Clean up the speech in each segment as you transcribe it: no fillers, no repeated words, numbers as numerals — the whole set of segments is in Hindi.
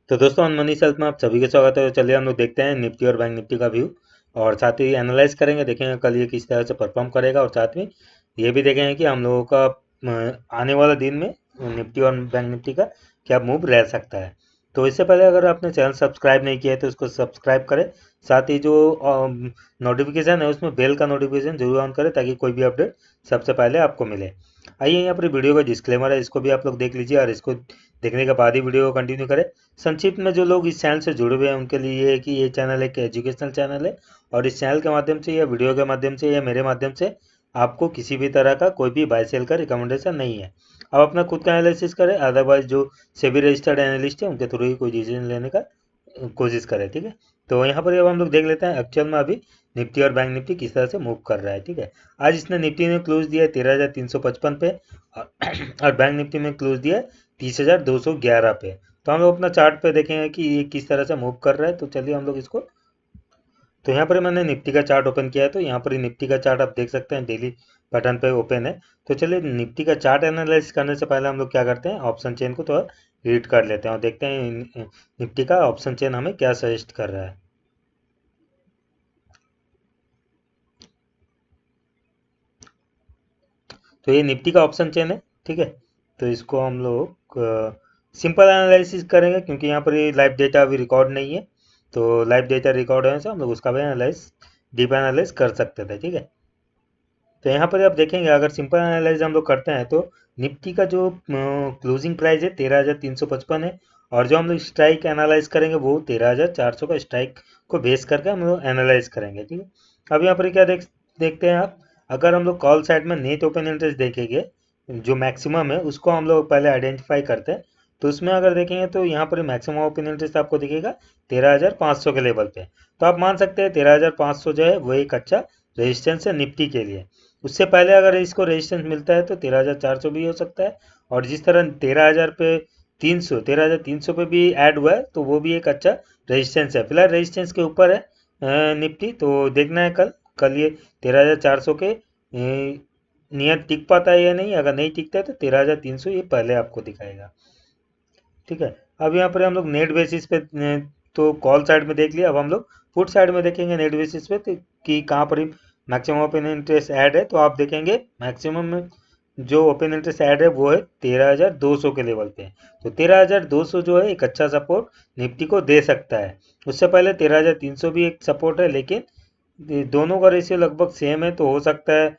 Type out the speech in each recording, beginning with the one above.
तो दोस्तों मनी सेल्फ में आप सभी का स्वागत है। तो चलिए हम लोग देखते हैं निफ्टी और बैंक निफ्टी का व्यू और साथ ही एनालाइज करेंगे, देखेंगे कल ये किस तरह से परफॉर्म करेगा और साथ में ये भी देखेंगे कि हम लोगों का आने वाला दिन में निफ्टी और बैंक निफ्टी का क्या मूव रह सकता है। तो इससे पहले अगर आपने चैनल सब्सक्राइब नहीं किया है तो इसको सब्सक्राइब करें। साथ ही जो नोटिफिकेशन है उसमें बेल का नोटिफिकेशन जरूर ऑन करें ताकि कोई भी अपडेट सबसे पहले आपको मिले। आइए यहाँ पर वीडियो का डिस्क्लेमर है, इसको भी आप लोग देख लीजिए और इसको देखने के बाद ही वीडियो को कंटिन्यू करें। संक्षिप्त में जो लोग इस चैनल से जुड़े हुए हैं उनके लिए ये है कि ये चैनल एक एजुकेशनल चैनल है और इस चैनल के माध्यम से या वीडियो के माध्यम से या मेरे माध्यम से आपको किसी भी तरह का कोई भी बाय सेल का रिकमेंडेशन नहीं है। आप अपना खुद का एनालिसिस करें, अदरवाइज जो सेबी रजिस्टर्ड एनालिस्ट है उनके थ्रू ही कोई डिसीजन लेने का कोशिश करें। ठीक है, तो यहाँ पर अब हम लोग देख लेते हैं एक्चुअल में अभी निफ्टी और बैंक निफ्टी किस तरह से मूव कर रहा है। ठीक है, आज इसने निफ्टी ने क्लोज दिया है 13,355 पे और बैंक निफ्टी में क्लोज दिया है 30,211 पे। तो हम लोग अपना चार्ट पे देखेंगे कि ये किस तरह से मूव कर रहा है। तो चलिए हम लोग इसको, तो यहाँ पर मैंने निफ्टी का चार्ट ओपन किया है, तो यहाँ पर निफ्टी का चार्ट आप देख सकते हैं डेली पैटर्न पे ओपन है। तो चलिए निफ्टी का चार्ट एनालाइज करने से पहले हम लोग क्या करते हैं, ऑप्शन चेन को तो रीड कर लेते हैं और देखते हैं निफ्टी का ऑप्शन चेन हमें क्या सजेस्ट कर रहा है। तो ये निफ्टी का ऑप्शन चेन है। ठीक है, तो इसको हम लोग सिंपल एनालिसिस करेंगे क्योंकि यहाँ पर ये लाइव डेटा अभी रिकॉर्ड नहीं है। तो लाइव डेटा रिकॉर्ड होने से हम लोग उसका भी एनालाइज डीप एनालाइज कर सकते थे। ठीक है, तो यहाँ पर आप देखेंगे अगर सिंपल एनालाइज हम लोग करते हैं तो निफ्टी का जो क्लोजिंग प्राइस है 13,355 है और जो हम लोग स्ट्राइक एनालाइज करेंगे वो 13,400 का स्ट्राइक को बेस करके हम लोग एनालाइज करेंगे। ठीक है, अब यहाँ पर क्या देखते हैं आप, अगर हम लोग कॉल साइड में नेट ओपन इंटरेस्ट देखेंगे जो मैक्सिमम है उसको हम लोग पहले आइडेंटिफाई करते हैं। तो उसमें अगर देखेंगे तो यहाँ पर मैक्सिमम ओपन इंटरेस्ट आपको दिखेगा 13,500 के लेवल पे। तो आप मान सकते हैं 13,500 जो है वो एक अच्छा रेजिस्टेंस है निफ्टी के लिए। उससे पहले अगर इसको रेजिस्टेंस मिलता है तो 13,400 भी हो सकता है और जिस तरह 13,000 पे 13,300 पे भी ऐड हुआ है तो वो भी एक अच्छा रेजिस्टेंस है। फिलहाल रेजिस्टेंस के ऊपर है निफ्टी, तो देखना है कल कल ये 13,400 के नियर टिक पाता है या नहीं। अगर नहीं टिकता है तो 13,300 ये पहले आपको दिखाएगा। ठीक है, अब यहाँ पर हम लोग नेट बेसिस पे तो कॉल साइड में देख लिया, अब हम लोग पुट साइड में देखेंगे नेट बेसिस पे तो कि कहाँ पर मैक्सिमम ओपन इंटरेस्ट ऐड है। तो आप देखेंगे मैक्सिमम में जो ओपन इंटरेस्ट ऐड है वो है 13,200 के लेवल पे। तो 13,200 जो है एक अच्छा सपोर्ट निफ्टी को दे सकता है। उससे पहले 13,300 भी एक सपोर्ट है, लेकिन ये दोनों का रेशियो लगभग सेम है तो हो सकता है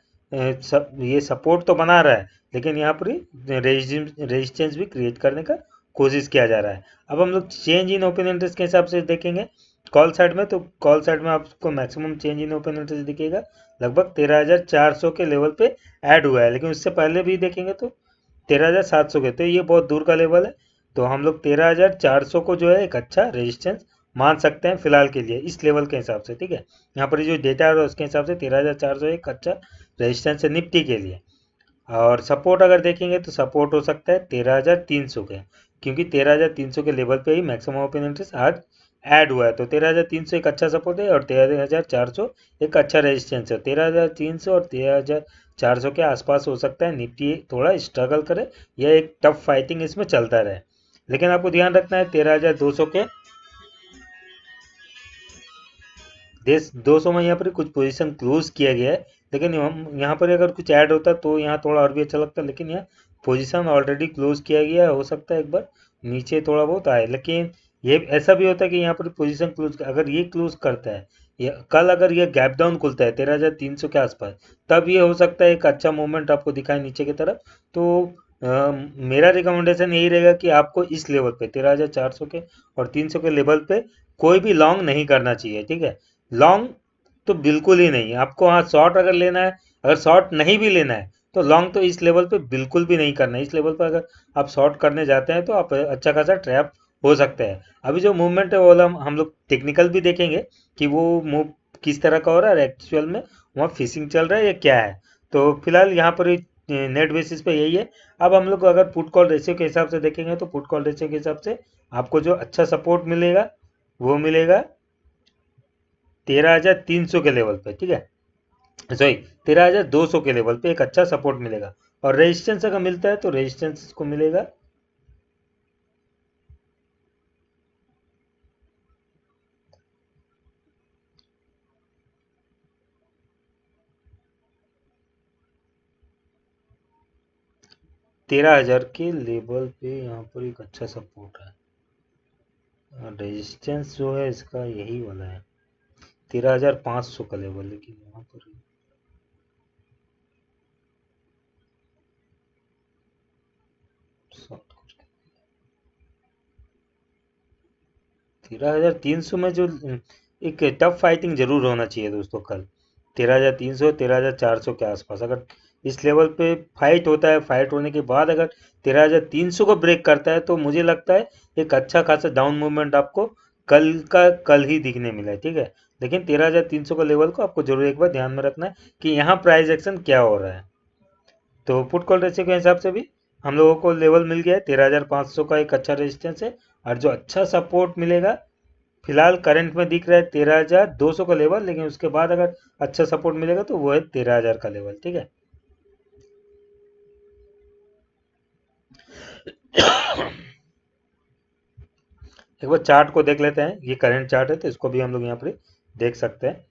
ये सपोर्ट तो बना रहा है लेकिन यहाँ पर रेजिस्टेंस भी क्रिएट करने का कोशिश किया जा रहा है। अब हम लोग चेंज इन ओपन इंटरेस्ट के हिसाब से देखेंगे कॉल साइड में, तो कॉल साइड में आपको maximum change in open interest दिखेगा लगभग 13,400 के लेवल पे ऐड हुआ है, लेकिन उससे पहले भी देखेंगे तो 13,700 के, तो ये बहुत दूर का लेवल है। तो हम लोग 13,400 को जो है एक अच्छा रेजिस्टेंस मान सकते हैं फिलहाल के लिए इस लेवल के हिसाब से। ठीक है, यहाँ पर जो डेटा है उसके हिसाब से 13,400 एक अच्छा रेजिस्टेंस है निफ्टी के लिए। और सपोर्ट अगर देखेंगे तो सपोर्ट हो सकता है 13,300 के, क्योंकि 13,300 के लेवल पे ही मैक्सिमम ओपन इंटरेस्ट आज ऐड हुआ है। तो 13,300 एक अच्छा सपोर्ट है और 13,400 एक अच्छा रेजिस्टेंस है। 13,300 और 13,400 के आसपास हो सकता है निफ्टी थोड़ा स्ट्रगल करे या एक टफ फाइटिंग इसमें चलता रहे। लेकिन आपको ध्यान रखना है 13,200 के देश 200 में यहाँ पर कुछ पोजीशन क्लोज किया गया है, लेकिन हम यहाँ पर अगर कुछ ऐड होता तो यहाँ थोड़ा और भी अच्छा लगता, लेकिन यहाँ पोजीशन ऑलरेडी क्लोज किया गया है। हो सकता है एक बार नीचे थोड़ा बहुत आए, लेकिन ये ऐसा भी होता है कि यहाँ पर पोजीशन क्लोज अगर ये क्लोज करता है या कल अगर ये गैप डाउन खुलता है 13,300 के आसपास, तब ये हो सकता है एक अच्छा मूवमेंट आपको दिखाए नीचे की तरफ। तो मेरा रिकमेंडेशन यही रहेगा कि आपको इस लेवल पे 13,400 के और 300 के लेवल पे कोई भी लॉन्ग नहीं करना चाहिए। ठीक है, लॉन्ग तो बिल्कुल ही नहीं। आपको हाँ शॉर्ट अगर लेना है, अगर शॉर्ट नहीं भी लेना है तो लॉन्ग तो इस लेवल पे बिल्कुल भी नहीं करना है। इस लेवल पर अगर आप शॉर्ट करने जाते हैं तो आप अच्छा खासा ट्रैप हो सकता है। अभी जो मूवमेंट है वो हम लोग टेक्निकल भी देखेंगे कि वो मूव किस तरह का हो रहा है, एक्चुअल में वहाँ फिशिंग चल रहा है या क्या है। तो फिलहाल यहाँ पर नेट बेसिस पे यही है। अब हम लोग अगर पुट कॉल रेशियो के हिसाब से देखेंगे तो पुट कॉल रेशियो के हिसाब से आपको जो अच्छा सपोर्ट मिलेगा वो मिलेगा 13,300 के लेवल पे। ठीक है, सॉरी 13,200 के लेवल पे एक अच्छा सपोर्ट मिलेगा और रेजिस्टेंस अगर मिलता है तो रेजिस्टेंस को मिलेगा 13,000 के लेवल पे यहाँ पर एक अच्छा सपोर्ट है। रेजिस्टेंस जो है इसका यही वाला है 13,500 का लेवल, लेकिन यहाँ पर शॉर्ट करके 13,300 में जो एक टफ फाइटिंग जरूर होना चाहिए दोस्तों कल 13,300 13,400 के आसपास। अगर इस लेवल पे फाइट होता है, फाइट होने के बाद अगर 13,300 को ब्रेक करता है तो मुझे लगता है एक अच्छा खासा डाउन मूवमेंट आपको कल ही दिखने मिला है, ठीक है। लेकिन 13,300 का लेवल को आपको जरूर एक बार ध्यान में रखना है कि यहाँ प्राइस एक्शन क्या हो रहा है। तो पुट कॉल रेशियो के हिसाब से भी हम लोगों को लेवल मिल गया है 13,500 का एक अच्छा रेजिस्टेंस है, और जो अच्छा सपोर्ट मिलेगा फिलहाल करंट में दिख रहा है 13,200 का लेवल, लेकिन उसके बाद अगर अच्छा सपोर्ट मिलेगा तो वो है 13,000 का लेवल, ठीक है। एक बार चार्ट को देख लेते हैं, ये करंट चार्ट है तो इसको भी हम लोग यहाँ पर देख सकते हैं।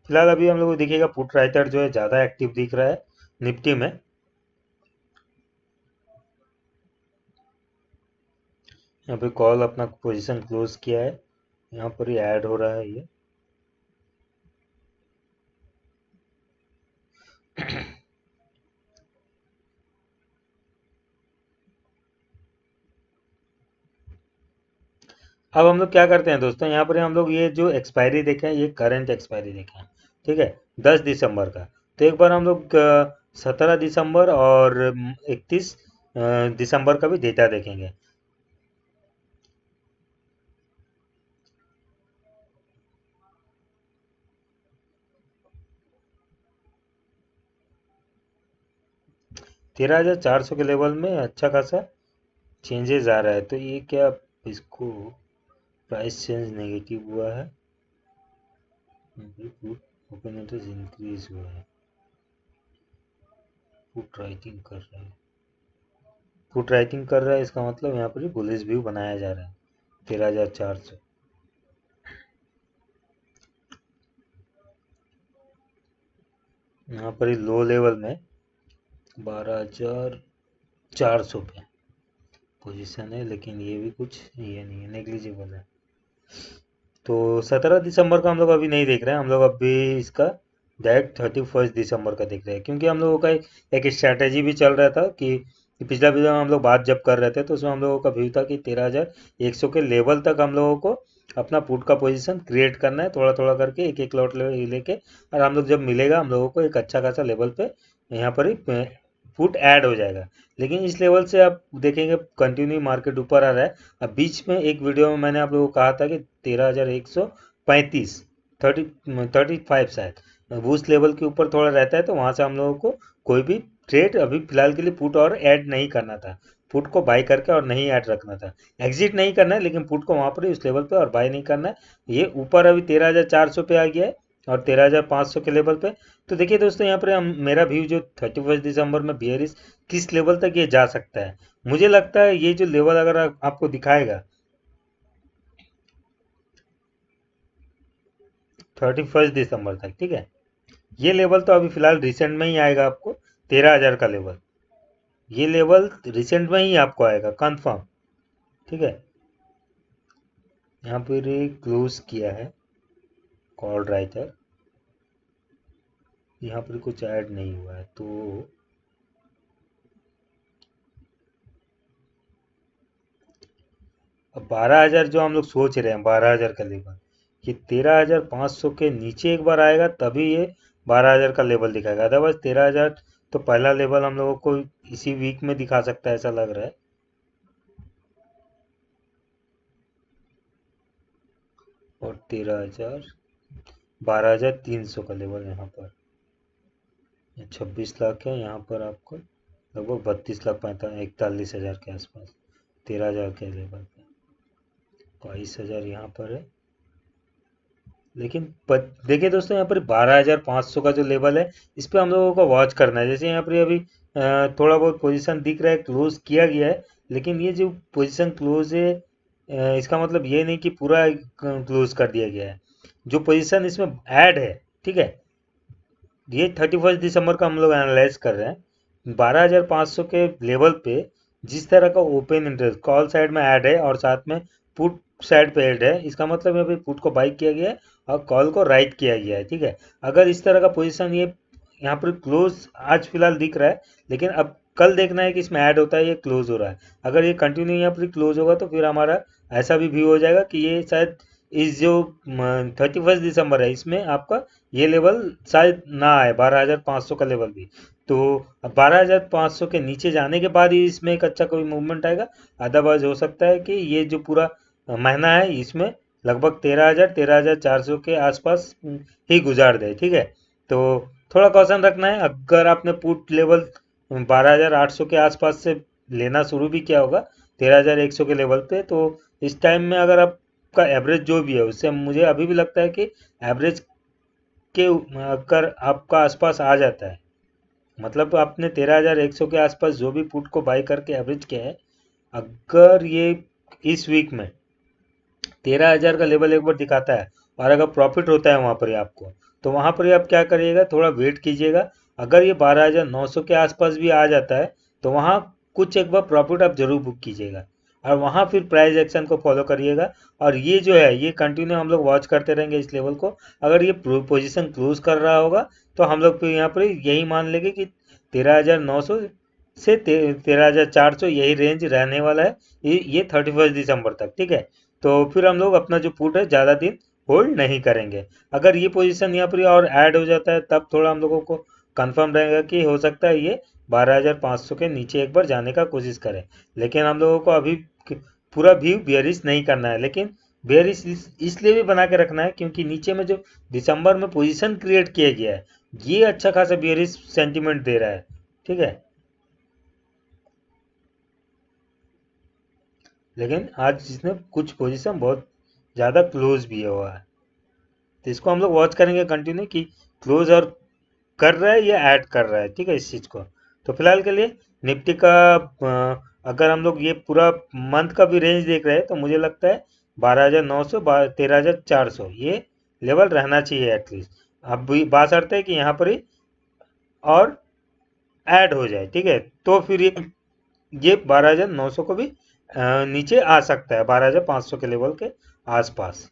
फिलहाल अभी हम लोग को दिखेगा पुट राइटर जो है ज़्यादा एक्टिव दिख रहा है निफ्टी में। यहाँ पे कॉल अपना पोजीशन क्लोज किया है, यहाँ पर ही ऐड हो रहा है ये। अब हम लोग क्या करते हैं दोस्तों, यहाँ पर हम लोग ये जो एक्सपायरी देखें ये करंट एक्सपायरी देखें, ठीक है, 10 दिसंबर का। तो एक बार हम लोग 17 दिसंबर और 31 दिसंबर का भी डेटा देखेंगे। तेरह हजार चार सौ के लेवल में अच्छा खासा चेंजेस आ रहा है, तो ये क्या इसको प्राइस चेंज नेगेटिव हुआ है, ओपन इंटरेस्ट इंक्रीज हुआ है, पुट राइटिंग कर रहा है, पुट राइटिंग कर रहा है, इसका मतलब यहाँ पर बुलिश व्यू बनाया जा रहा है 13,400। यहाँ पर लो लेवल में 12,400 पे पोजीशन है, लेकिन ये भी कुछ ये नहीं है, नेग्लिजिबल है। तो 17 दिसंबर का हम लोग अभी नहीं देख रहे हैं, हम लोग अभी इसका डायरेक्ट 31 दिसंबर का देख रहे हैं, क्योंकि हम लोगों का एक स्ट्रैटेजी भी चल रहा था कि पिछला वीडियो में हम लोग बात जब कर रहे थे तो उसमें हम लोगों का व्यू था कि 13,100 के लेवल तक हम लोगों को अपना पुट का पोजीशन क्रिएट करना है, थोड़ा थोड़ा करके एक एक लॉट लेके, और हम लोग जब मिलेगा हम लोगों को एक अच्छा खासा लेवल पे यहाँ पर ही पुट ऐड हो जाएगा। लेकिन इस लेवल से आप देखेंगे कंटिन्यू मार्केट ऊपर आ रहा है। अब बीच में एक वीडियो में मैंने आप लोगों को कहा था कि 13,135 35 शायद वो उस लेवल के ऊपर थोड़ा रहता है, तो वहां से हम लोगों को कोई भी ट्रेड अभी फिलहाल के लिए पुट और ऐड नहीं करना था, पुट को बाय करके और नहीं ऐड रखना था, एग्जिट नहीं करना है, लेकिन पुट को वहां पर ही उस लेवल पे और बाय नहीं करना है। ये ऊपर अभी 13,400 पे आ गया है और 13,500 के लेवल पे। तो देखिए दोस्तों यहाँ पर हम मेरा व्यू जो 31 दिसंबर में बियरिश किस लेवल तक ये जा सकता है, मुझे लगता है ये जो लेवल अगर आपको दिखाएगा 31 दिसंबर तक, ठीक है, ये लेवल तो अभी फिलहाल रिसेंट में ही आएगा आपको 13,000 का लेवल, ये लेवल रिसेंट में ही आपको आएगा कंफर्म, ठीक है। यहाँ पर क्लोज किया है कॉल राइटर, यहाँ पर कुछ ऐड नहीं हुआ है, तो अब 12,000 जो हम लोग सोच रहे हैं 12,000 का लेवल, ये 13,500 के नीचे एक बार आएगा तभी ये 12,000 का लेवल दिखाएगा, अदरवाइज 13,000 तो पहला लेवल हम लोगों को इसी वीक में दिखा सकता है ऐसा लग रहा है। और 13,000 12,300 का लेवल यहाँ पर 26 लाख है, यहाँ पर आपको लगभग 32 लाख 41,000 के आसपास 13,000 के लेवल पे 22,000 यहाँ पर है। लेकिन देखिए दोस्तों यहाँ पर 12,500 का जो लेवल है इस पर हम लोगों को वॉच करना है। जैसे यहाँ पर अभी थोड़ा बहुत पोजीशन दिख रहा है क्लोज किया गया है, लेकिन ये जो पोजीशन क्लोज है इसका मतलब ये नहीं कि पूरा क्लोज कर दिया गया है, जो पोजीशन इसमें ऐड है, ठीक है, ये 31 दिसंबर का हम लोग एनालाइज कर रहे हैं। 12,500 के लेवल पे जिस तरह का ओपन इंटरेस्ट कॉल साइड में ऐड है और साथ में पुट साइड पे ऐड है, इसका मतलब यहाँ पे पुट को बाई किया गया है और कॉल को राइट किया गया है, ठीक है। अगर इस तरह का पोजीशन ये यहाँ पर क्लोज आज फिलहाल दिख रहा है, लेकिन अब कल देखना है कि इसमें ऐड होता है ये क्लोज हो रहा है। अगर ये कंटिन्यू यहाँ पर क्लोज होगा तो फिर हमारा ऐसा भी व्यू हो जाएगा कि ये शायद इस जो 31 दिसंबर है इसमें आपका ये लेवल शायद ना आए, 12,500 का लेवल भी। तो 12,500 के नीचे जाने के बाद ही इसमें एक अच्छा कोई मूवमेंट आएगा। अदरवाइज हो सकता है कि ये जो पूरा महीना है इसमें लगभग 13,400 के आसपास ही गुजार दे, ठीक है। तो थोड़ा कॉशन रखना है। अगर आपने पुट लेवल 12,800 के आसपास से लेना शुरू भी किया होगा 13,100 के लेवल पे, तो इस टाइम में अगर आपका एवरेज जो भी है उससे मुझे अभी भी लगता है कि एवरेज के अगर आपका आसपास आ जाता है, मतलब आपने 13,100 के आसपास जो भी पुट को बाई करके एवरेज किया है, अगर ये इस वीक में 13,000 का लेवल एक बार दिखाता है और अगर प्रॉफिट होता है वहाँ पर ही आपको, तो वहाँ पर ही आप क्या करिएगा, थोड़ा वेट कीजिएगा। अगर ये 12,900 के आसपास भी आ जाता है तो वहाँ कुछ एक बार प्रॉफिट आप जरूर बुक कीजिएगा और वहाँ फिर प्राइस एक्शन को फॉलो करिएगा। और ये जो है ये कंटिन्यू हम लोग वॉच करते रहेंगे इस लेवल को। अगर ये पोजीशन क्लोज कर रहा होगा तो हम लोग फिर यहाँ पर यही मान लेंगे कि 13,900 से 13,400 यही रेंज रहने वाला है ये 31 दिसंबर तक, ठीक है। तो फिर हम लोग अपना जो पुट है ज़्यादा दिन होल्ड नहीं करेंगे। अगर ये पोजीशन यहाँ पर और ऐड हो जाता है तब थोड़ा हम लोगों को कंफर्म रहेगा कि हो सकता है ये 12,500 के नीचे एक बार जाने का कोशिश करें। लेकिन हम लोगों को अभी पूरा व्यू बेयरिश नहीं करना है, लेकिन बेयरिश इसलिए भी बना के रखना है क्योंकि नीचे में जो दिसंबर में पोजीशन क्रिएट किया गया है ये अच्छा खासा बेयरिश सेंटीमेंट दे रहा है, ठीक है। लेकिन आज इसने कुछ पोजीशन बहुत ज़्यादा क्लोज भी हुआ है, तो इसको हम लोग वॉच करेंगे कंटिन्यू कि क्लोज और कर रहा है या ऐड कर रहा है, ठीक है, इस चीज़ को। तो फिलहाल के लिए निफ्टी का अगर हम लोग ये पूरा मंथ का भी रेंज देख रहे हैं तो मुझे लगता है 12,900 13,400 ये लेवल रहना चाहिए एटलीस्ट। अब भी बात है कि यहाँ पर ही और ऐड हो जाए, ठीक है, तो फिर ये 12,900 को भी नीचे आ सकता है 12,500 के लेवल के आसपास।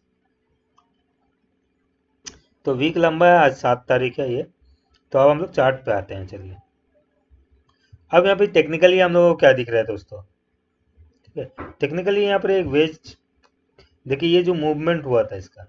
तो वीक लंबा है, आज 7 तारीख है ये। तो अब हम लोग चार्ट पे आते हैं, चलिए। अब यहाँ पे टेक्निकली हम लोगों को क्या दिख रहा है दोस्तों, ठीक है। टेक्निकली यहाँ पर एक वेज देखिए, ये जो मूवमेंट हुआ था इसका,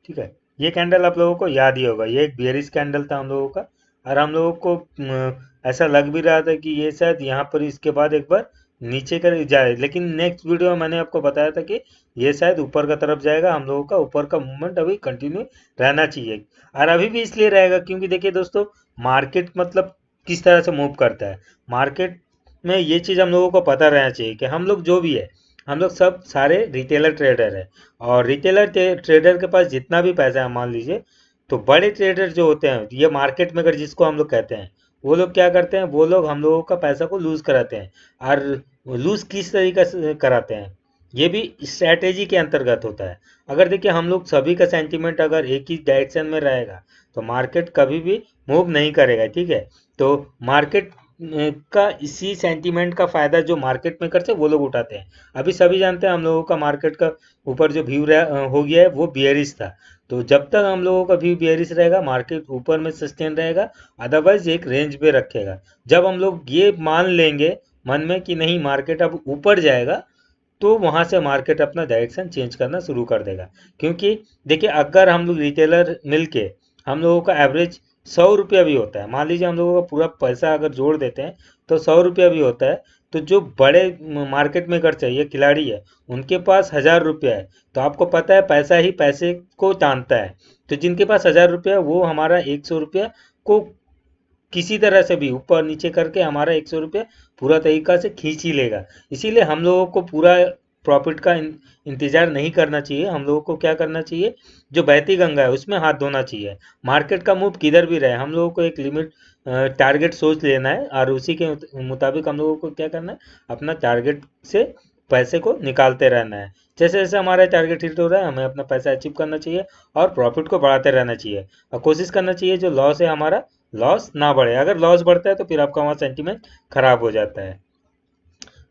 ठीक है, ये कैंडल आप लोगों को याद ही होगा, ये एक बेयरिश कैंडल था हम लोगों का। और हम लोगों को ऐसा लग भी रहा था कि ये शायद यहाँ पर इसके बाद एक बार नीचे कर जाए, लेकिन नेक्स्ट वीडियो में मैंने आपको बताया था कि ये शायद ऊपर का तरफ जाएगा। हम लोगों का ऊपर का मूवमेंट अभी कंटिन्यू रहना चाहिए, और अभी भी इसलिए रहेगा क्योंकि देखिए दोस्तों, मार्केट मतलब किस तरह से मूव करता है। मार्केट में ये चीज़ हम लोगों को पता रहना चाहिए कि हम लोग जो भी है, हम लोग सब सारे रिटेलर ट्रेडर है। और रिटेलर ट्रेडर के पास जितना भी पैसा है, मान लीजिए, तो बड़े ट्रेडर जो होते हैं, ये मार्केट मेकर जिसको हम लोग कहते हैं, वो लोग क्या करते हैं, वो लोग हम लोगों का पैसा को लूज कराते हैं। और लूज किस तरीके से कराते हैं, ये भी स्ट्रैटेजी के अंतर्गत होता है। अगर देखिए हम लोग सभी का सेंटीमेंट अगर एक ही डायरेक्शन में रहेगा तो मार्केट कभी भी मूव नहीं करेगा, ठीक है। तो मार्केट का इसी सेंटीमेंट का फायदा जो मार्केट मेकर से वो लोग उठाते हैं। अभी सभी जानते हैं हम लोगों का मार्केट का ऊपर जो व्यू हो गया है वो बियरिश था। तो जब तक हम लोगों का व्यू बियरिश रहेगा मार्केट ऊपर में सस्टेन रहेगा, अदरवाइज एक रेंज पे रखेगा। जब हम लोग ये मान लेंगे मन में कि नहीं मार्केट अब ऊपर जाएगा, तो वहां से मार्केट अपना डायरेक्शन चेंज करना शुरू कर देगा। क्योंकि देखिए अगर हम लोग रिटेलर मिलके हम लोगों का एवरेज 100 रुपया भी होता है, मान लीजिए हम लोगों का पूरा पैसा अगर जोड़ देते हैं तो 100 रुपया भी होता है, तो जो बड़े मार्केट मेकर चाहिए खिलाड़ी है उनके पास 1,000 रुपया है। तो आपको पता है पैसा ही पैसे को टानता है। तो जिनके पास 1,000 रुपया वो हमारा 100 रुपया को किसी तरह से भी ऊपर नीचे करके हमारा 100 रुपया पूरा तरीका से खींच ही लेगा। इसीलिए हम लोगों को पूरा प्रॉफिट का इंतजार नहीं करना चाहिए। हम लोगों को क्या करना चाहिए, जो बहती गंगा है उसमें हाथ धोना चाहिए। मार्केट का मूव किधर भी रहे हम लोगों को एक लिमिट टारगेट सोच लेना है और उसी के मुताबिक हम लोगों को क्या करना है, अपना टारगेट से पैसे को निकालते रहना है। जैसे जैसे हमारा टारगेट हिट हो रहा है, हमें अपना पैसा अचीव करना चाहिए और प्रॉफिट को बढ़ाते रहना चाहिए, और कोशिश करना चाहिए जो लॉस है हमारा लॉस ना बढ़े। अगर लॉस बढ़ता है तो फिर आपका वहाँ सेंटीमेंट खराब हो जाता है।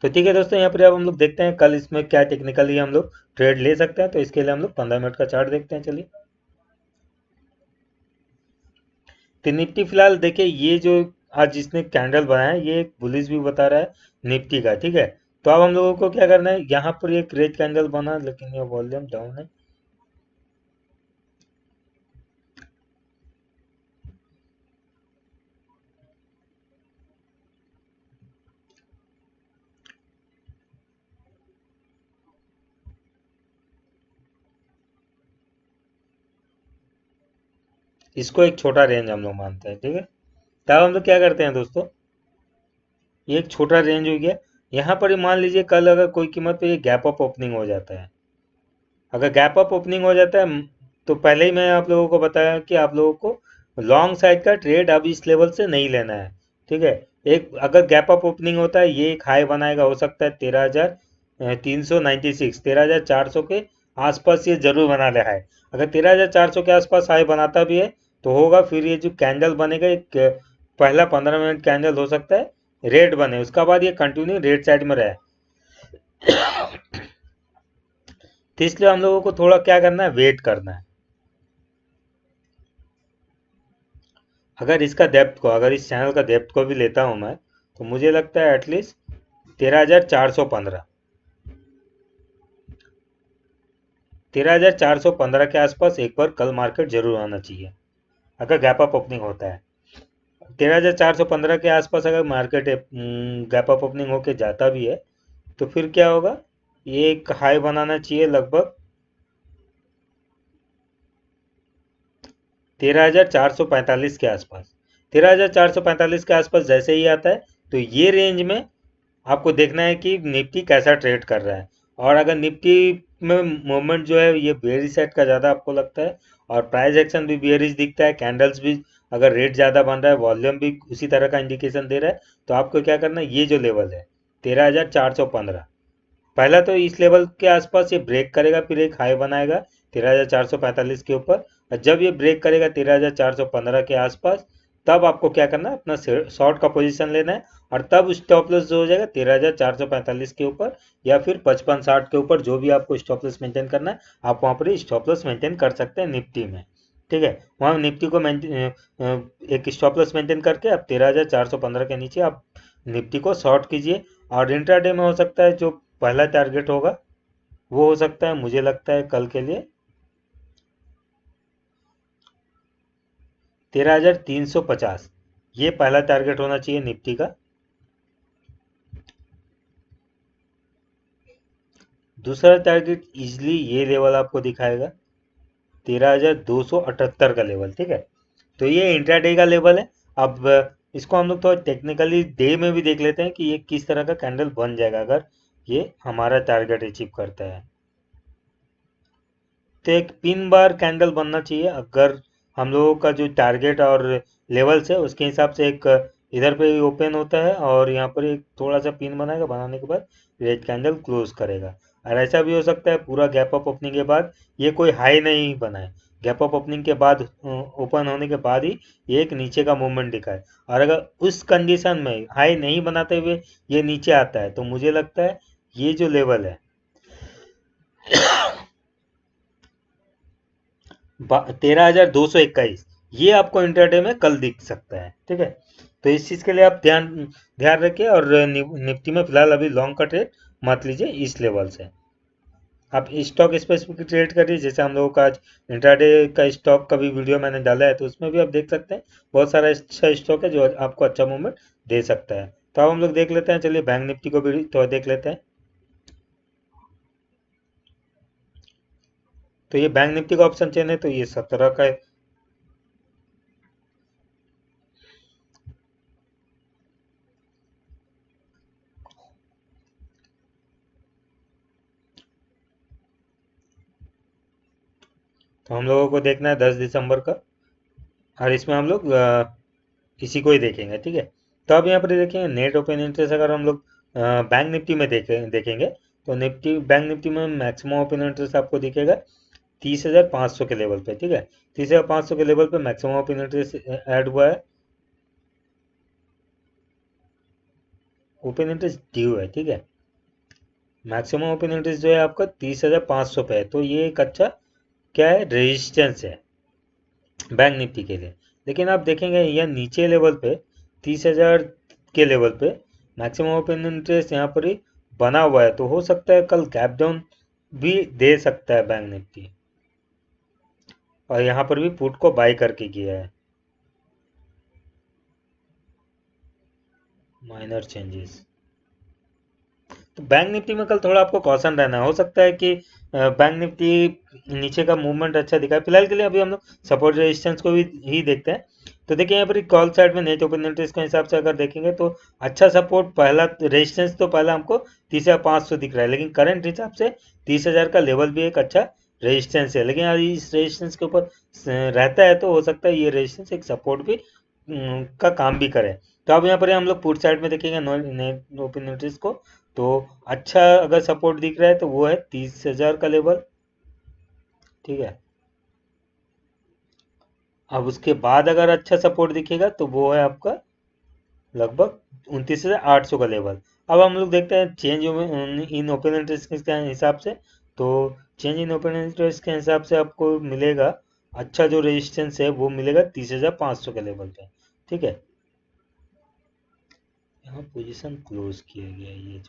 तो ठीक है दोस्तों, यहाँ पर अब हम लोग देखते हैं कल इसमें क्या टेक्निकली हम लोग ट्रेड ले सकते हैं। तो इसके लिए हम लोग 15 मिनट का चार्ट देखते हैं, चलिए। तो निफ्टी फिलहाल देखिए, ये जो आज जिसने कैंडल बनाया है ये एक बुलिश भी बता रहा है निफ्टी का, ठीक है। तो अब हम लोगों को क्या करना है, यहाँ पर एक रेड कैंडल बना लेकिन ये वॉल्यूम डाउन है। इसको एक छोटा रेंज हम लोग मानते हैं, ठीक है। तब हम लोग क्या करते हैं दोस्तों, ये एक छोटा रेंज हो गया। यहाँ पर ही मान लीजिए कल अगर कोई कीमत पे ये गैप अप ओपनिंग हो जाता है, अगर गैप अप ओपनिंग हो जाता है तो पहले ही मैं आप लोगों को बताया कि आप लोगों को लॉन्ग साइड का ट्रेड अब इस लेवल से नहीं लेना है, ठीक है। एक अगर गैप अप ओपनिंग होता है, ये एक हाई बनाएगा, हो सकता है 13,396 13,400 के आसपास ये जरूर बना ले हाई। अगर 13,400 के आसपास हाई बनाता भी है तो होगा, फिर ये जो कैंडल बनेगा एक पहला 15 मिनट कैंडल हो सकता है रेड बने, उसका बाद ये कंटिन्यू रेड साइड में रहे। तो इसलिए हम लोगों को थोड़ा क्या करना है, वेट करना है। अगर इसका डेप्थ को, अगर इस चैनल का डेप्थ को भी लेता हूं मैं, तो मुझे लगता है एटलीस्ट 13,415 13,415 के आसपास एक बार कल मार्केट जरूर आना चाहिए, अगर गैप अप ओपनिंग होता है। 13,415 के आसपास अगर मार्केट गैप अप ओपनिंग होके जाता भी है तो फिर क्या होगा, ये एक हाई बनाना चाहिए लगभग 13,445 के आसपास। 13,445 के आसपास जैसे ही आता है तो ये रेंज में आपको देखना है कि निफ्टी कैसा ट्रेड कर रहा है। और अगर निफ्टी में मूवमेंट जो है ये बेयरिश साइड का ज़्यादा आपको लगता है और प्राइस एक्शन भी बेयरिश दिखता है, कैंडल्स भी अगर रेट ज़्यादा बन रहा है, वॉल्यूम भी उसी तरह का इंडिकेशन दे रहा है, तो आपको क्या करना है, ये जो लेवल है 13,415, पहला तो इस लेवल के आसपास ये ब्रेक करेगा, फिर एक हाई बनाएगा 13,445 के ऊपर, और जब ये ब्रेक करेगा 13,415 के आसपास, तब आपको क्या करना है, अपना शॉर्ट का पोजीशन लेना है। और तब स्टॉप लॉस जो हो जाएगा 13,445 के ऊपर या फिर 5560 के ऊपर, जो भी आपको स्टॉप लॉस मेंटेन करना है आप वहाँ पर स्टॉप लॉस मेंटेन कर सकते हैं निफ्टी में, ठीक है। वहाँ निफ्टी को एक स्टॉप लॉस मेंटेन करके आप 13,415 के नीचे आप निफ्टी को शॉर्ट कीजिए। और इंट्राडे में हो सकता है जो पहला टारगेट होगा वो हो सकता है, मुझे लगता है कल के लिए 13,350, ये पहला टारगेट होना चाहिए निफ्टी का। दूसरा टारगेट इजली ये लेवल आपको दिखाएगा 13,278 का लेवल, ठीक है। तो ये इंट्राडे का लेवल है। अब इसको हम लोग थोड़ा टेक्निकली डे में भी देख लेते हैं कि ये किस तरह का कैंडल बन जाएगा अगर ये हमारा टारगेट अचीव करता है। तो एक पिन बार कैंडल बनना चाहिए, अगर हम लोगों का जो टारगेट और लेवल्स है उसके हिसाब से एक इधर पे ओपन होता है और यहाँ पर एक थोड़ा सा पिन बनाएगा, बनाने के बाद रेड कैंडल क्लोज करेगा। और ऐसा भी हो सकता है पूरा गैप अप ओपनिंग के बाद ये कोई हाई नहीं बनाए, गैप अप ओपनिंग के बाद ओपन होने के बाद ही ये एक नीचे का मूवमेंट दिखाए। और अगर उस कंडीशन में हाई नहीं बनाते हुए ये नीचे आता है तो मुझे लगता है ये जो लेवल है 13,221, ये आपको इंटरडे में कल दिख सकता है, ठीक है। तो इस चीज़ के लिए आप ध्यान ध्यान रखिए। और निफ्टी में फिलहाल अभी लॉन्ग का ट्रेड मत लीजिए इस लेवल से, आप स्टॉक स्पेसिफिक ट्रेड करिए। जैसे हम लोगों का आज इंट्राडे का स्टॉक का भी वीडियो मैंने डाला है, तो उसमें भी आप देख सकते हैं बहुत सारा अच्छा स्टॉक है जो आपको अच्छा मूवमेंट दे सकता है। तो अब हम लोग देख लेते हैं, चलिए बैंक निफ्टी को भी तो देख लेते हैं। तो ये बैंक निफ्टी का ऑप्शन चेन है, तो ये 17 का है। तो हम लोगों को देखना है 10 दिसंबर का, और इसमें हम लोग इसी को ही देखेंगे, ठीक है। तो अब यहाँ पर देखेंगे नेट ओपन इंटरेस्ट, अगर हम लोग बैंक निफ्टी में देखेंगे तो निफ्टी बैंक निफ्टी में मैक्सिमम ओपन इंटरेस्ट आपको दिखेगा 30,500 के लेवल पे, ठीक है। 30,500 के लेवल पे मैक्सिमम ओपन इंटरेस्ट ऐड हुआ है, ओपन इंटरेस्ट ड्यू है, ठीक है। मैक्सिमम ओपन इंटरेस्ट जो है आपका 30,500 पे है, तो ये एक अच्छा क्या है, रेजिस्टेंस है बैंक निफ्टी के लिए। लेकिन आप देखेंगे यह नीचे लेवल पे 30,000 के लेवल पे मैक्सिमम ओपन इंटरेस्ट यहाँ पर ही बना हुआ है, तो हो सकता है कल गैप डाउन भी दे सकता है बैंक निफ्टी, और यहाँ पर भी पुट को बाय करके किया है, माइनर चेंजेस। तो बैंक निफ्टी में कल थोड़ा आपको कॉशन रहना, हो सकता है कि बैंक निफ्टी नीचे का मूवमेंट अच्छा दिखाए। फिलहाल के लिए अभी हम लोग सपोर्ट रेजिस्टेंस को भी ही देखते हैं। तो देखिए यहाँ पर कॉल साइड में नेट ओपन इंटरेस्ट के हिसाब से अगर देखेंगे तो अच्छा सपोर्ट, पहला रेजिस्टेंस तो पहला हमको 30,500 दिख रहा है, लेकिन करंट हिसाब से 30,000 का लेवल भी एक अच्छा रेजिस्टेंस है। लेकिन अगर इस रेजिस्टेंस के ऊपर रहता है तो हो सकता है ये रेजिस्टेंस एक सपोर्ट भी का काम भी करे। तो अब यहाँ पर हम लोग पुट साइड में देखेंगे नेट ओपन इंटरेस्ट को, तो अच्छा अगर सपोर्ट दिख रहा है तो वो है 30,000 का लेवल, ठीक है। अब उसके बाद अगर अच्छा सपोर्ट दिखेगा तो वो है आपका लगभग 29,800 का लेवल। अब हम लोग देखते हैं चेंज इन ओपन इंटरेस्ट के हिसाब से, तो चेंज इन ओपन इंटरेस्ट के हिसाब से आपको मिलेगा अच्छा जो रेजिस्टेंस है वो मिलेगा 30,500 के लेवल पे, ठीक है। यहाँ पोजीशन क्लोज किया गया है,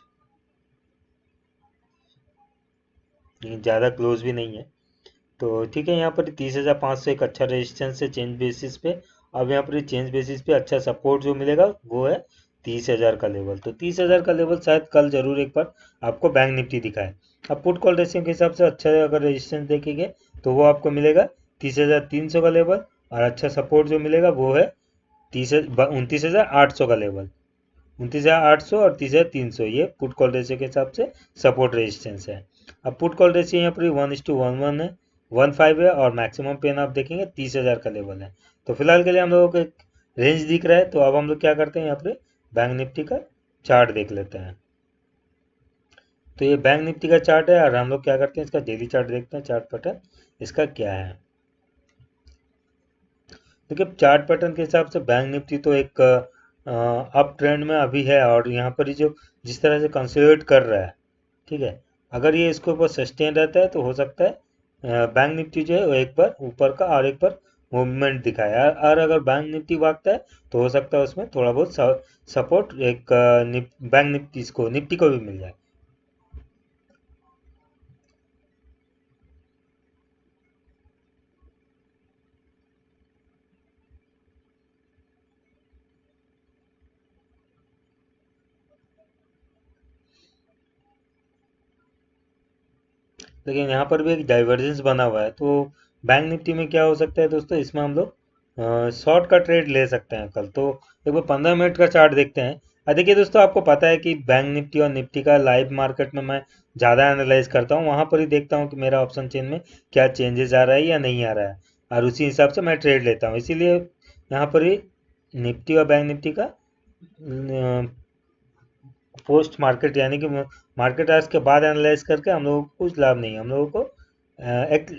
ये ज़्यादा क्लोज भी नहीं है, तो ठीक है। यहाँ पर 30,500 एक अच्छा रेजिस्टेंस है चेंज बेसिस पे। अब यहाँ पर चेंज बेसिस पे अच्छा सपोर्ट जो मिलेगा वो है 30,000 का लेवल, तो 30,000 का लेवल शायद कल जरूर एक बार आपको बैंक निफ्टी दिखाए। अब पुट कॉल रेशियो के हिसाब से अच्छा अगर रेजिस्टेंस देखेंगे तो वो आपको मिलेगा 30,300 का लेवल, और अच्छा सपोर्ट जो मिलेगा वो है 29,800 का लेवल। 29,800 और 30,300 ये पुट कॉल रेशियो के हिसाब से सपोर्ट रेजिस्टेंस है। अब पुट कॉल रेशियो यहाँ पर 1:11 है, 1.5 है, और मैक्सिमम पेन आप देखेंगे 30,000 का लेवल है। तो फिलहाल के लिए हम लोगों को एक रेंज दिख रहा है, तो अब हम लोग क्या करते हैं यहाँ पे बैंक निफ्टी का चार्ट देख लेते हैं। तो ये बैंक निफ्टी का चार्ट है, और हम लोग क्या करते हैं इसका डेली चार्ट देखते हैं, चार्ट पैटर्न इसका क्या है। देखिए चार्ट पैटर्न के हिसाब से बैंक निफ्टी तो एक अप ट्रेंड में अभी है, और यहाँ पर ही जो जिस तरह से कंसोलिडेट कर रहा है, ठीक है। अगर ये इसके ऊपर सस्टेन रहता है तो हो सकता है बैंक निफ्टी जो है वो एक बार ऊपर का और एक बार मूवमेंट दिखाए, और अगर बैंक निफ्टी भागता है तो हो सकता है उसमें थोड़ा बहुत सपोर्ट एक बैंक निफ्टी को भी मिल जाए। लेकिन यहाँ पर भी एक डाइवर्जेंस बना हुआ है, तो बैंक निफ्टी में क्या हो सकता है दोस्तों, इसमें हम लोग शॉर्ट का ट्रेड ले सकते हैं कल। तो एक बार 15 मिनट का चार्ट देखते हैं। देखिए दोस्तों, आपको पता है कि बैंक निफ्टी और निफ्टी का लाइव मार्केट में मैं ज़्यादा एनालाइज करता हूँ, वहाँ पर ही देखता हूँ कि मेरा ऑप्शन चेन में क्या चेंजेस आ रहा है या नहीं आ रहा है, और उसी हिसाब से मैं ट्रेड लेता हूँ। इसीलिए यहाँ पर ही निफ्टी और बैंक निफ्टी का पोस्ट मार्केट यानी कि मार्केट आज के बाद एनालाइज करके हम लोगों को कुछ लाभ नहीं है। हम लोगों को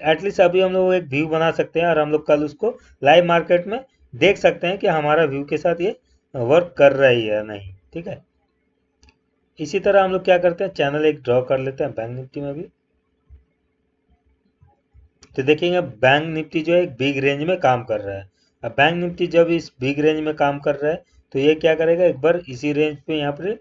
एटलीस्ट अभी हम लोग एक व्यू बना सकते हैं, और हम लोग कल उसको लाइव मार्केट में देख सकते हैं कि हमारा व्यू के साथ ये वर्क कर रहा है या नहीं, ठीक है। इसी तरह हम लोग क्या करते हैं, चैनल एक ड्रॉ कर लेते हैं बैंक निफ्टी में भी। तो देखेंगे बैंक निफ्टी जो है एक बिग रेंज में काम कर रहा है। अब बैंक निफ्टी जब इस बिग रेंज में काम कर रहा है तो ये क्या करेगा, एक बार इसी रेंज पे यहाँ पर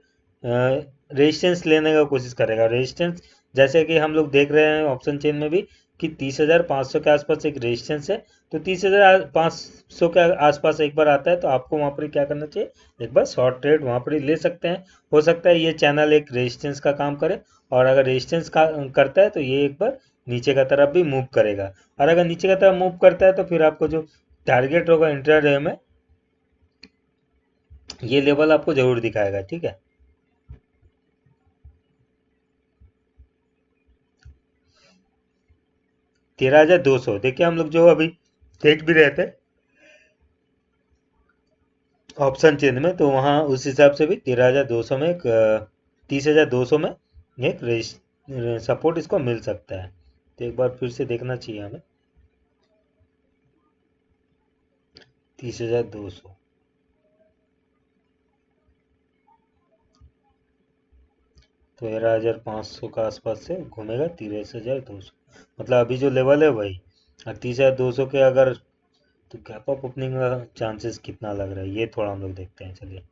रेजिस्टेंस लेने का कोशिश करेगा। रेजिस्टेंस जैसे कि हम लोग देख रहे हैं ऑप्शन चेन में भी कि 30,500 के आसपास एक रेजिस्टेंस है, तो 30,500 के आसपास एक बार आता है तो आपको वहाँ पर क्या करना चाहिए, एक बार शॉर्ट ट्रेड वहाँ पर ले सकते हैं। हो सकता है ये चैनल एक रेजिस्टेंस का काम करे, और अगर रेजिस्टेंस का करता है तो ये एक बार नीचे का तरफ भी मूव करेगा, और अगर नीचे का तरफ मूव करता है तो फिर आपको जो टारगेट होगा इंट्राडे में, ये लेवल आपको जरूर दिखाएगा, ठीक है। 13,200 देखिए, हम लोग जो अभी देख भी रहे थे ऑप्शन चेन में, तो वहाँ उस हिसाब से भी 13,200 में एक 30,200 में एक सपोर्ट इसको मिल सकता है। तो एक बार फिर से देखना चाहिए हमें। 30,200 तो 13,500 का आसपास से घूमेगा 30,200, मतलब अभी जो लेवल है वही। और 30,200 के अगर, तो गैप अप ओपनिंग का चांसेस कितना लग रहा है ये थोड़ा हम लोग देखते हैं, चलिए।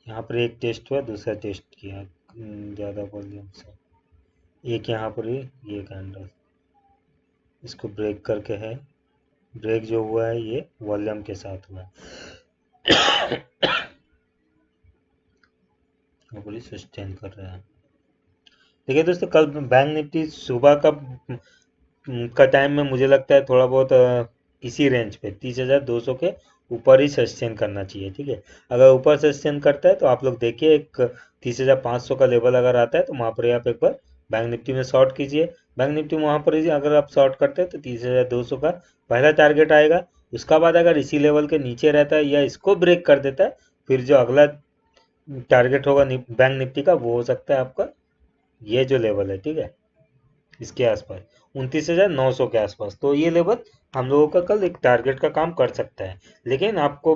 यहाँ पर एक टेस्ट हुआ, दूसरा टेस्ट किया ज़्यादा वॉल्यूम से। एक यहाँ पर ही ये कैंडल इसको ब्रेक करके है, ब्रेक जो हुआ है ये वॉल्यूम के साथ हुआ है। पूरी सस्टेन कर रहा है। देखिए दोस्तों, कल बैंक निफ्टी सुबह का टाइम में मुझे लगता है थोड़ा बहुत इसी रेंज पे 30,200 के ऊपर ही सस्टेन करना चाहिए, ठीक है। अगर ऊपर सस्टेन करता है तो आप लोग देखिए, एक 30,500 का लेवल अगर आता है तो वहाँ पर आप एक बार बैंक निफ्टी में शॉर्ट कीजिए। बैंक निफ्टी में वहाँ पर ही अगर आप शॉर्ट करते हैं तो 30,200 का पहला टारगेट आएगा। उसका बाद अगर इसी लेवल के नीचे रहता है या इसको ब्रेक कर देता है, फिर जो अगला टारगेट होगा बैंक निफ्टी का, वो हो सकता है आपका ये जो लेवल है, ठीक है, इसके आसपास 29,900 के आसपास। तो ये लेवल हम लोगों का कल एक टारगेट का काम कर सकता है। लेकिन आपको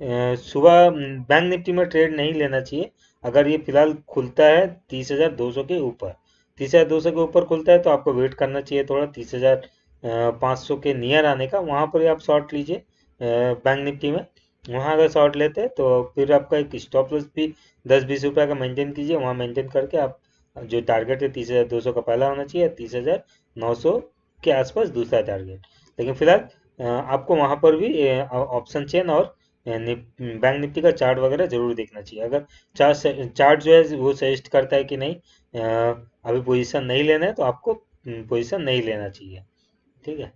सुबह बैंक निफ्टी में ट्रेड नहीं लेना चाहिए। अगर ये फिलहाल खुलता है 30,200 के ऊपर, 30,200 के ऊपर खुलता है तो आपको वेट करना चाहिए थोड़ा 30,500 के नियर आने का, वहाँ पर ही आप शॉर्ट लीजिए बैंक निफ्टी में। वहाँ अगर शॉर्ट लेते हैं तो फिर आपका एक स्टॉप लॉस भी 10-20 रुपये का मेंटेन कीजिए, वहाँ मेंटेन करके आप जो टारगेट है 30,200 का पहला होना चाहिए, 30,900 के आसपास दूसरा टारगेट। लेकिन फिलहाल आपको वहाँ पर भी ऑप्शन चेन और बैंक निफ्टी का चार्ट वगैरह जरूर देखना चाहिए। अगर चार्ट जो है वो सजेस्ट करता है कि नहीं अभी पोजीशन नहीं लेना है, तो आपको पोजीशन नहीं लेना चाहिए, ठीक है।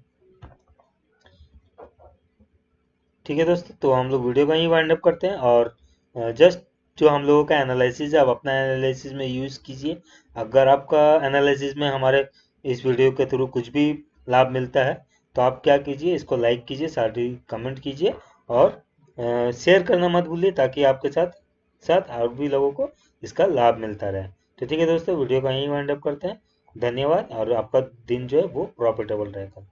ठीक है दोस्तों, तो हम लोग वीडियो का ही वाइंड अप करते हैं। और जस्ट जो हम लोगों का एनालिसिस है, आप अपना एनालिसिस में यूज़ कीजिए। अगर आपका एनालिसिस में हमारे इस वीडियो के थ्रू कुछ भी लाभ मिलता है तो आप क्या कीजिए, इसको लाइक कीजिए, साथ ही कमेंट कीजिए और शेयर करना मत भूलिए, ताकि आपके साथ साथ और भी लोगों को इसका लाभ मिलता रहे। तो ठीक है दोस्तों, वीडियो का यहीं वाइंड अप करते हैं। धन्यवाद, और आपका दिन जो है वो प्रॉफिटेबल रहेगा।